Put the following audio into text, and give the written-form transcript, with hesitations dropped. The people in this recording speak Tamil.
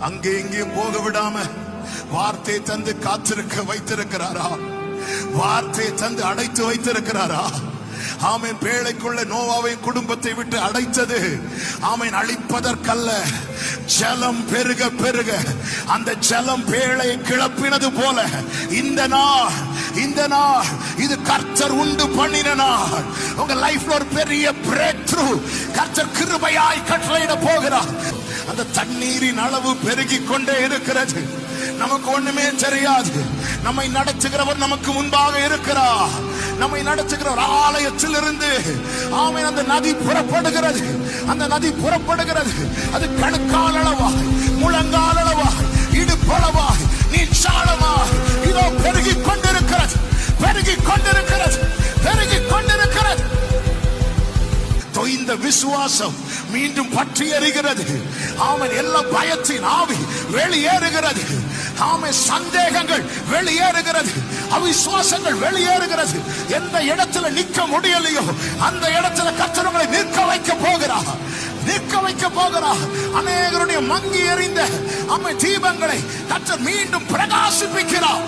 அங்கே இங்கேயும் போக விடாம வார்த்தை தந்து காத்திருக்க வைத்திருக்கிறாரா? வார்த்தை தந்து அடைத்து வைத்திருக்கிறாரா? ஆமேன். பேழைக்குள்ள நோவாவை குடும்பத்தை விட்டு அடைத்தது ஆமேன் அழிப்பதற்கல்ல, ஜலம் பெருக பெருக அந்த ஜலம் பேழை கிளப்பினது போல இந்த நாள் இது கர்த்தர் உண்டு பண்ணின நாள். உங்க லைஃப்ல ஒரு பெரிய பிரேக் த்ரூ கர்த்தர் கிருபையாய் கட்டளையிட போகிறார். அந்த தண்ணீரின் அளவு பெருகி கொண்டே இருக்கிறது. நமக்கு ஒண்ணுமே தெரியாது. நம்மை நடத்துகிறவர் நமக்கு முன்பாக இருக்கிறார். நம்மை நடத்துகிறவர் ஆலயத்தில் இருந்து ஆமென் அந்த நதி புறப்படுகிறது. அந்த நதி புறப்படுகிறது. அது கணுக்கால் அளவாய், முழங்கால் அளவாய், இடுப்பளவாய், நீச்சாளமாய் இதோ பெருகி கொண்டிருக்கிறது, பெருகி கொண்டிருக்கிறது, பெருகி கொண்டிருக்கிறது. இந்த விசுவாசம் மீண்டும் பற்றி எறிகிறது. ஆமென். எல்லா பயத்தின் ஆவி வெளியேறுகிறது. ஆமென். சந்தேகங்கள் வெளியேறுகிறது, அவிசுவாசங்கள் வெளியேறுகிறது. எந்த இடத்துல நிற்க முடியலையோ அந்த இடத்துல கர்த்தர் உங்களை நிற்க வைக்க போகிறார், நிற்க வைக்க போகிறார். அநேகருடைய மங்கி எறிந்த ஆமென் தீபங்களை கர்த்தர் மீண்டும் பிரகாசிப்பிக்கிறார்.